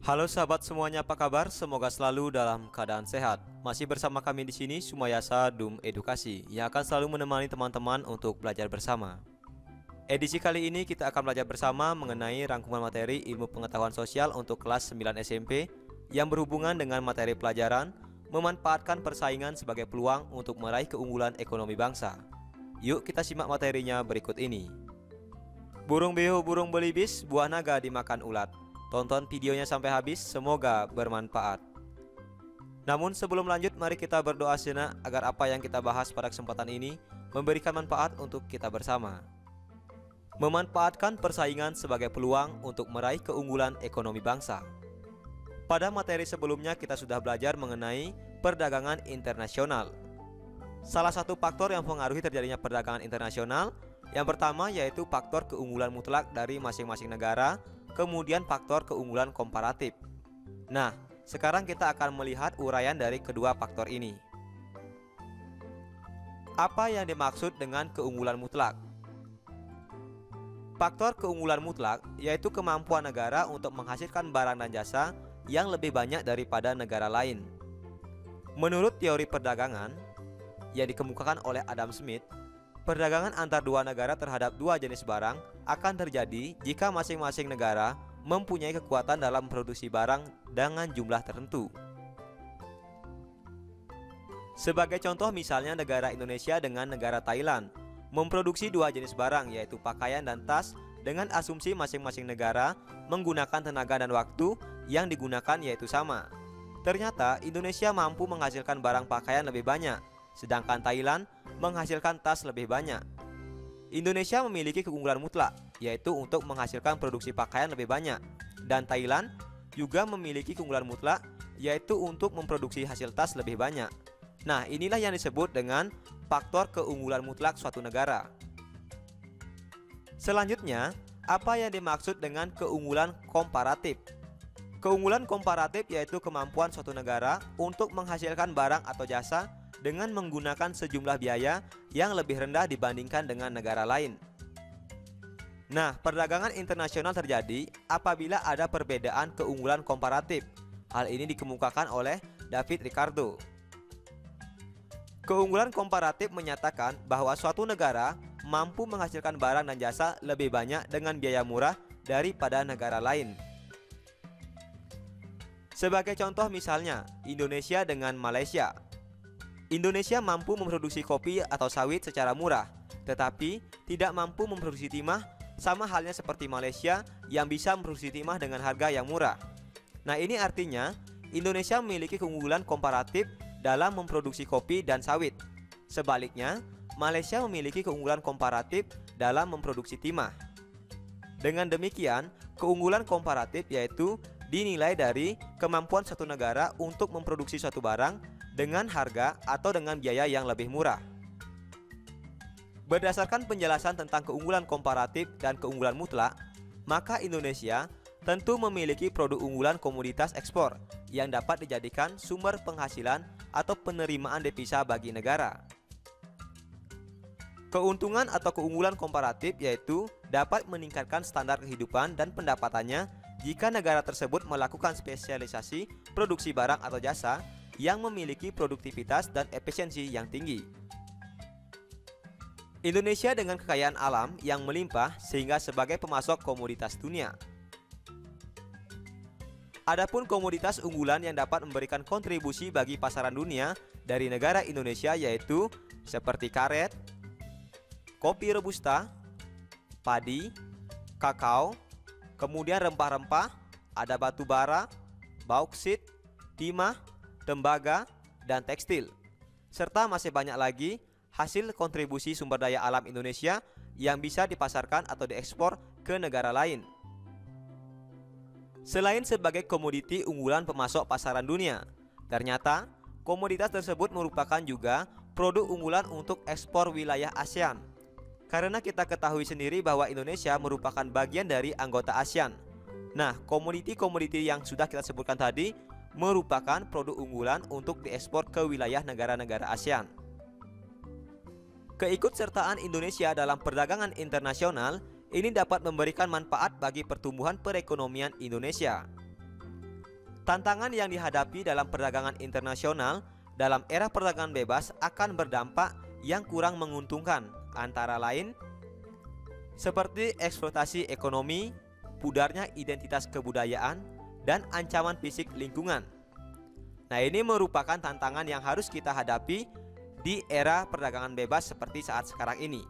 Halo sahabat semuanya, apa kabar? Semoga selalu dalam keadaan sehat. Masih bersama kami di sini Sumayasa Dum Edukasi yang akan selalu menemani teman-teman untuk belajar bersama. Edisi kali ini kita akan belajar bersama mengenai rangkuman materi ilmu pengetahuan sosial untuk kelas 9 SMP yang berhubungan dengan materi pelajaran memanfaatkan persaingan sebagai peluang untuk meraih keunggulan ekonomi bangsa. Yuk kita simak materinya berikut ini. Burung beo burung belibis, buah naga dimakan ulat. Tonton videonya sampai habis, semoga bermanfaat. Namun sebelum lanjut, mari kita berdoa sejenak agar apa yang kita bahas pada kesempatan ini memberikan manfaat untuk kita bersama. Memanfaatkan persaingan sebagai peluang untuk meraih keunggulan ekonomi bangsa. Pada materi sebelumnya kita sudah belajar mengenai perdagangan internasional. Salah satu faktor yang mempengaruhi terjadinya perdagangan internasional yang pertama yaitu faktor keunggulan mutlak dari masing-masing negara, kemudian faktor keunggulan komparatif. Nah, sekarang kita akan melihat uraian dari kedua faktor ini. Apa yang dimaksud dengan keunggulan mutlak? Faktor keunggulan mutlak yaitu kemampuan negara untuk menghasilkan barang dan jasa yang lebih banyak daripada negara lain. Menurut teori perdagangan yang dikemukakan oleh Adam Smith, perdagangan antar dua negara terhadap dua jenis barang akan terjadi jika masing-masing negara mempunyai kekuatan dalam memproduksi barang dengan jumlah tertentu. Sebagai contoh misalnya negara Indonesia dengan negara Thailand memproduksi dua jenis barang yaitu pakaian dan tas dengan asumsi masing-masing negara menggunakan tenaga dan waktu yang digunakan yaitu sama. Ternyata Indonesia mampu menghasilkan barang pakaian lebih banyak, sedangkan Thailand menghasilkan tas lebih banyak. Indonesia memiliki keunggulan mutlak, yaitu untuk menghasilkan produksi pakaian lebih banyak. Dan Thailand juga memiliki keunggulan mutlak, yaitu untuk memproduksi hasil tas lebih banyak. Nah, inilah yang disebut dengan faktor keunggulan mutlak suatu negara. Selanjutnya, apa yang dimaksud dengan keunggulan komparatif? Keunggulan komparatif yaitu kemampuan suatu negara untuk menghasilkan barang atau jasa dengan menggunakan sejumlah biaya yang lebih rendah dibandingkan dengan negara lain. Nah, perdagangan internasional terjadi apabila ada perbedaan keunggulan komparatif. Hal ini dikemukakan oleh David Ricardo. Keunggulan komparatif menyatakan bahwa suatu negara mampu menghasilkan barang dan jasa lebih banyak dengan biaya murah daripada negara lain. Sebagai contoh misalnya, Indonesia dengan Malaysia. Indonesia mampu memproduksi kopi atau sawit secara murah, tetapi tidak mampu memproduksi timah, sama halnya seperti Malaysia yang bisa memproduksi timah dengan harga yang murah. Nah, ini artinya Indonesia memiliki keunggulan komparatif dalam memproduksi kopi dan sawit. Sebaliknya, Malaysia memiliki keunggulan komparatif dalam memproduksi timah. Dengan demikian, keunggulan komparatif yaitu dinilai dari kemampuan satu negara untuk memproduksi suatu barang dengan harga atau dengan biaya yang lebih murah. Berdasarkan penjelasan tentang keunggulan komparatif dan keunggulan mutlak, maka Indonesia tentu memiliki produk unggulan komoditas ekspor yang dapat dijadikan sumber penghasilan atau penerimaan devisa bagi negara. Keuntungan atau keunggulan komparatif yaitu dapat meningkatkan standar kehidupan dan pendapatannya jika negara tersebut melakukan spesialisasi produksi barang atau jasa yang memiliki produktivitas dan efisiensi yang tinggi. Indonesia dengan kekayaan alam yang melimpah sehingga sebagai pemasok komoditas dunia. Adapun komoditas unggulan yang dapat memberikan kontribusi bagi pasaran dunia dari negara Indonesia yaitu seperti karet, kopi robusta, padi, kakao, kemudian rempah-rempah, ada batu bara, bauksit, timah, tembaga, dan tekstil. Serta masih banyak lagi hasil kontribusi sumber daya alam Indonesia yang bisa dipasarkan atau diekspor ke negara lain. Selain sebagai komoditi unggulan pemasok pasaran dunia, ternyata komoditas tersebut merupakan juga produk unggulan untuk ekspor wilayah ASEAN. Karena kita ketahui sendiri bahwa Indonesia merupakan bagian dari anggota ASEAN. Nah, komoditi-komoditi yang sudah kita sebutkan tadi merupakan produk unggulan untuk diekspor ke wilayah negara-negara ASEAN. Keikutsertaan Indonesia dalam perdagangan internasional ini dapat memberikan manfaat bagi pertumbuhan perekonomian Indonesia. Tantangan yang dihadapi dalam perdagangan internasional dalam era perdagangan bebas akan berdampak yang kurang menguntungkan, antara lain seperti eksploitasi ekonomi, pudarnya identitas kebudayaan, dan ancaman fisik lingkungan. Nah, ini merupakan tantangan yang harus kita hadapi di era perdagangan bebas seperti saat sekarang ini.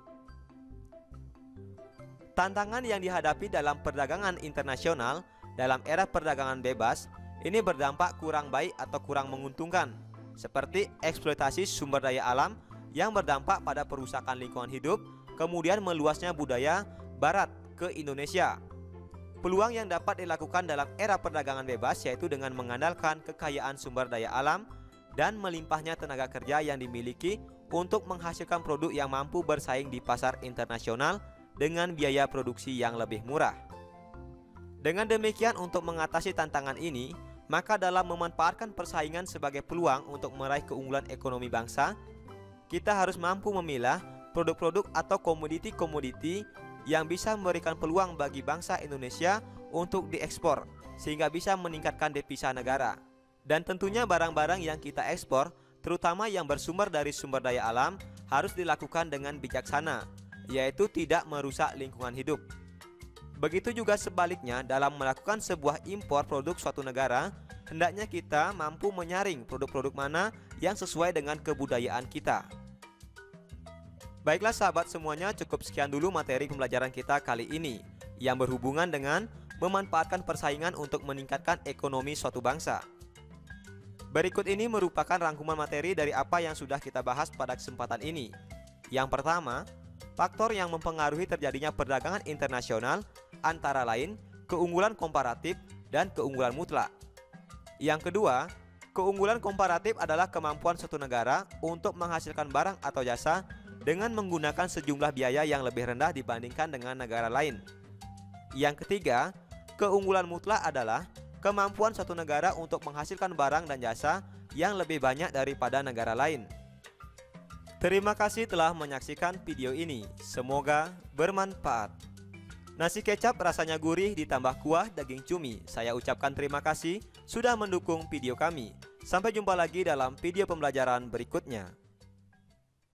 Tantangan yang dihadapi dalam perdagangan internasional dalam era perdagangan bebas ini berdampak kurang baik atau kurang menguntungkan, seperti eksploitasi sumber daya alam yang berdampak pada perusakan lingkungan hidup, kemudian meluasnya budaya barat ke Indonesia. Peluang yang dapat dilakukan dalam era perdagangan bebas yaitu dengan mengandalkan kekayaan sumber daya alam dan melimpahnya tenaga kerja yang dimiliki untuk menghasilkan produk yang mampu bersaing di pasar internasional dengan biaya produksi yang lebih murah. Dengan demikian, untuk mengatasi tantangan ini, maka dalam memanfaatkan persaingan sebagai peluang untuk meraih keunggulan ekonomi bangsa, kita harus mampu memilah produk-produk atau komoditi-komoditi yang bisa memberikan peluang bagi bangsa Indonesia untuk diekspor, sehingga bisa meningkatkan devisa negara. Dan tentunya barang-barang yang kita ekspor, terutama yang bersumber dari sumber daya alam, harus dilakukan dengan bijaksana, yaitu tidak merusak lingkungan hidup. Begitu juga sebaliknya, dalam melakukan sebuah impor produk suatu negara, hendaknya kita mampu menyaring produk-produk mana yang sesuai dengan kebudayaan kita. Baiklah sahabat semuanya, cukup sekian dulu materi pembelajaran kita kali ini yang berhubungan dengan memanfaatkan persaingan untuk meningkatkan ekonomi suatu bangsa. Berikut ini merupakan rangkuman materi dari apa yang sudah kita bahas pada kesempatan ini. Yang pertama, faktor yang mempengaruhi terjadinya perdagangan internasional antara lain keunggulan komparatif dan keunggulan mutlak. Yang kedua, keunggulan komparatif adalah kemampuan suatu negara untuk menghasilkan barang atau jasa dengan menggunakan sejumlah biaya yang lebih rendah dibandingkan dengan negara lain. Yang ketiga, keunggulan mutlak adalah kemampuan suatu negara untuk menghasilkan barang dan jasa yang lebih banyak daripada negara lain. Terima kasih telah menyaksikan video ini. Semoga bermanfaat. Nasi kecap rasanya gurih ditambah kuah daging cumi. Saya ucapkan terima kasih sudah mendukung video kami. Sampai jumpa lagi dalam video pembelajaran berikutnya.